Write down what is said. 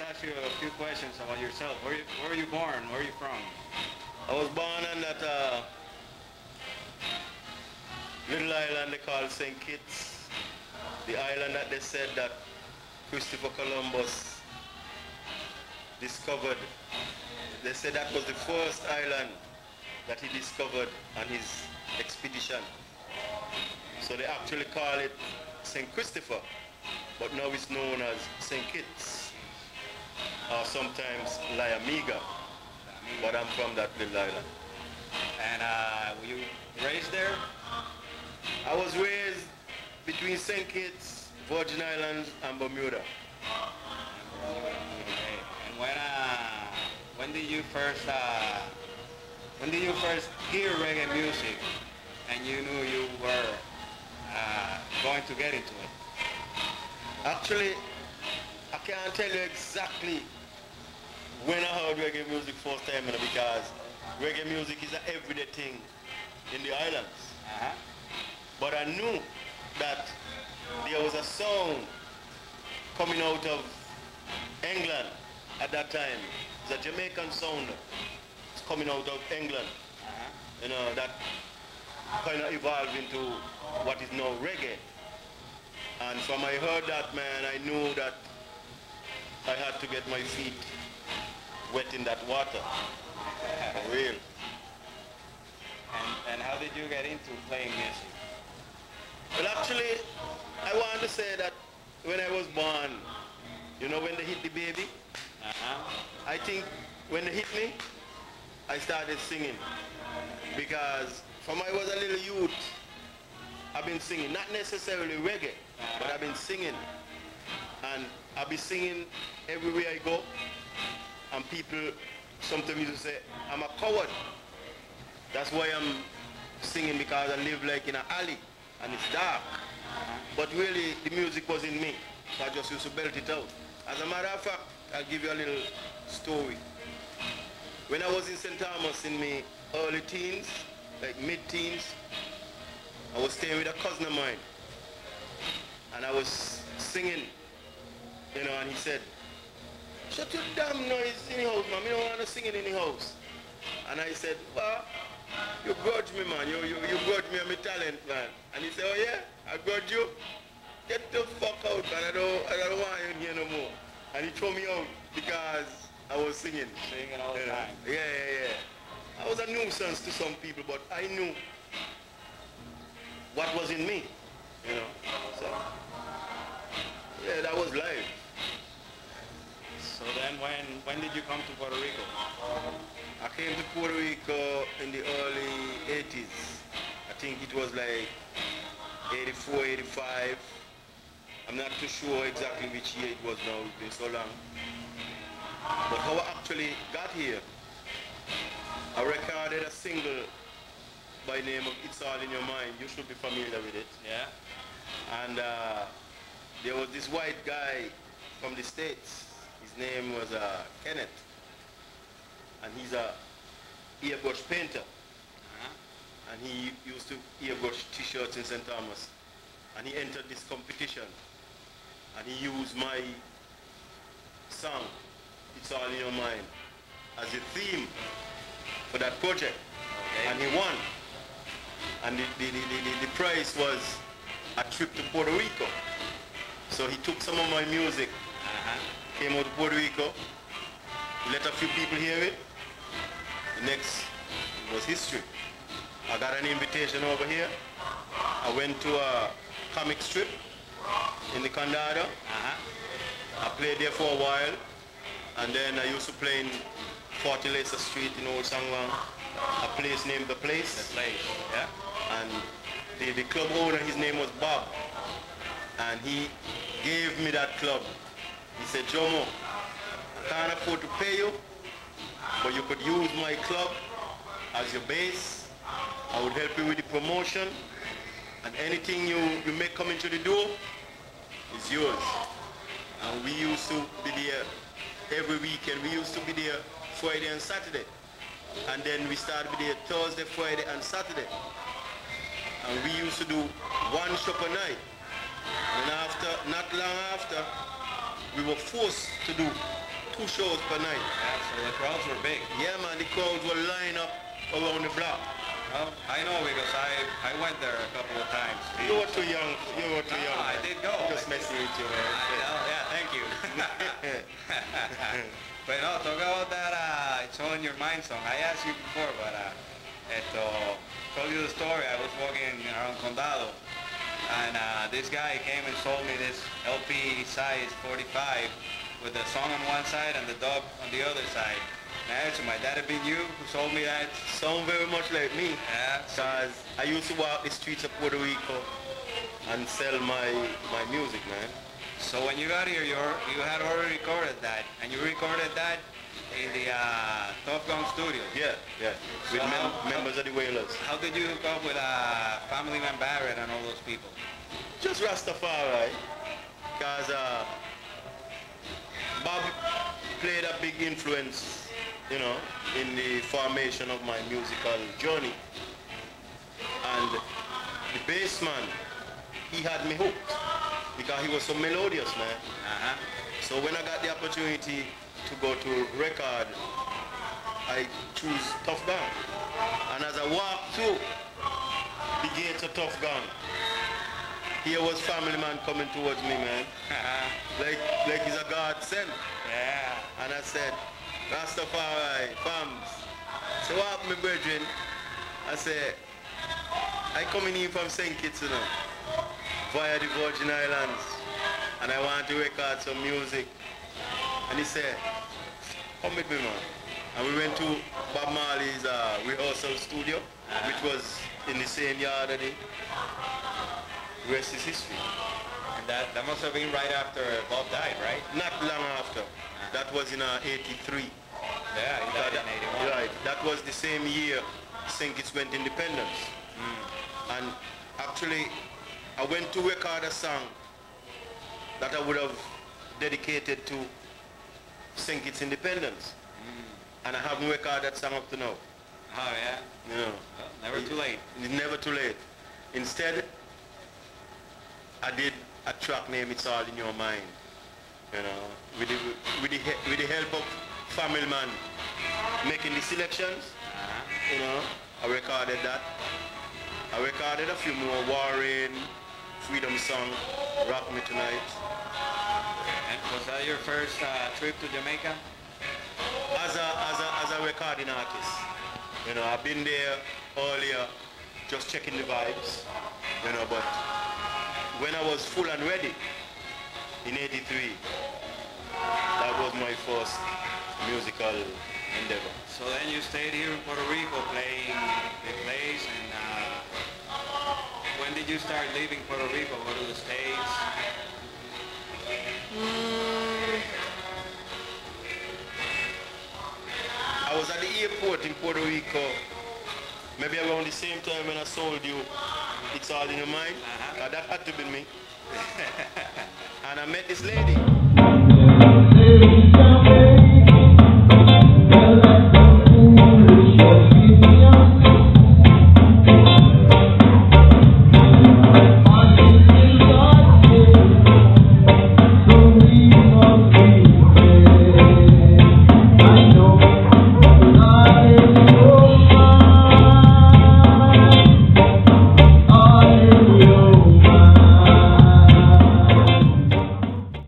ask you a few questions about yourself. Where were you born? Where are you from? I was born on that little island they call St. Kitts. The island that they said that Christopher Columbus discovered. They said that was the first island that he discovered on his expedition. So they actually call it St. Christopher, but now it's known as St. Kitts, or sometimes La Amiga, but I'm from that little island. And were you raised there? I was raised between St. Kitts, Virgin Islands, and Bermuda. Okay. And when did you first hear reggae music, and you knew you were going to get into it? Actually, I can't tell you exactly when I heard reggae music first time, because reggae music is an everyday thing in the islands. But I knew that there was a sound coming out of England at that time. It's a Jamaican sound. It's coming out of England. You know, that kind of evolved into what is now reggae. And from I heard that, man, I knew that I had to get my feet wet in that water. For real. And how did you get into playing music? Well, actually, I want to say that when I was born, you know, when they hit the baby, I think when they hit me, I started singing. Because from I was a little youth, I've been singing, not necessarily reggae, but I've been singing. And I'll be singing everywhere I go. And people sometimes used to say, I'm a coward. That's why I'm singing, because I live like in an alley and it's dark. But really, the music was in me. So I just used to belt it out. As a matter of fact, I'll give you a little story. When I was in St. Thomas in my early teens, like mid-teens, I was staying with a cousin of mine. And I was singing, you know, and he said, shut your damn noise in the house, man. I don't want to sing it in the house. And I said, well, you grudge me, man. You grudge me and my talent, man. And he said, oh yeah, I grudge you? Get the fuck out, man. I don't want you in here no more. And he threw me out because I was singing. Singing all the time. Yeah. I was a nuisance to some people, but I knew what was in me, you know. So, yeah, that was life. So then when did you come to Puerto Rico? I came to Puerto Rico in the early 80s. I think it was like 84, 85. I'm not too sure exactly which year it was now, it's been so long. But how I actually got here, I recorded a single by the name of It's All in Your Mind. You should be familiar with it. Yeah. And there was this white guy from the States. His name was Kenneth. And he's a airbrush painter. And he used to airbrush t-shirts in St. Thomas. And he entered this competition. And he used my song, It's All in Your Mind, as a theme for that project. Okay. And he won. And the prize was a trip to Puerto Rico. So he took some of my music, came out to Puerto Rico, he let a few people hear it. The next was history. I got an invitation over here. I went to a comic strip in the Condado. I played there for a while, and then I used to play in 40 Leicester Street in Old Sangwang, a place named The Place. The Place, yeah. And the club owner, his name was Bob, and he gave me that club. He said, Jomo, I can't afford to pay you, but you could use my club as your base. I would help you with the promotion, and anything you make come into the door is yours. And we used to be there every weekend. We used to be there Friday and Saturday. And then we started to be there Thursday, Friday, and Saturday. And we used to do one shop a night. And after, not long after, we were forced to do 2 shows per night. Yeah, so the crowds were big. Yeah, man, the crowds were lined up around the block. Well, I know because I went there a couple of times. You were too young. You were too young. I did go. Just messing with you, man. I know, yeah, thank you. But no, talk about that It's All in Your Mind song. I asked you before, but told you the story. I was walking around Condado, and this guy came and sold me this LP size 45 with the song on one side and the dub on the other side. And I asked him, might that have been you who sold me that? Sound very much like me. Yeah. Because I used to walk the streets of Puerto Rico and sell my music, man. So when you got here, you had already recorded that, and you recorded that in the Tough Gun Studios. Yeah, yeah. With So members of the Wailers. How did you hook up with Family Man Barrett and all those people? Just Rastafari. Because Bob played a big influence, you know, in the formation of my musical journey. And the bass man, he had me hooked because he was so melodious, man. So when I got the opportunity to go to record, I choose Tough Gun. And as I walked through the gates of Tough Gun, here was Family Man coming towards me, man. Like he's a godsend. Yeah. And I said, Rastafari, fams. So what happened, my brethren? I said, I coming in from St. Kitts, you know, via the Virgin Islands, and I want to record some music. And he said, come with me, man. And we went to Bob Marley's rehearsal studio, which was in the same yard of the rest is history. And that must have been right after Bob died, right? Not long after. That was in 83. Yeah, he died in 81. Right. That was the same year St. Kitts went independence. And actually, I went to record a song that I would have dedicated to St. Kitts independence. And I haven't recorded that song up to now. Oh, yeah? You know. Well, never too late. It's never too late. Instead, I did a track named It's All in Your Mind. You know, with the help of Family Man making the selections. You know, I recorded that. I recorded a few more: Warren, Freedom Song, Rock Me Tonight. And was that your first trip to Jamaica? As a recording artist, you know, I've been there earlier, just checking the vibes, you know. But when I was full and ready in '83, that was my first musical endeavor. So then you stayed here in Puerto Rico playing the plays, and when did you start leaving Puerto Rico, go to the States? I was at the airport in Puerto Rico, maybe around the same time when I sold you It's All in Your Mind. That had to be me. And I met this lady.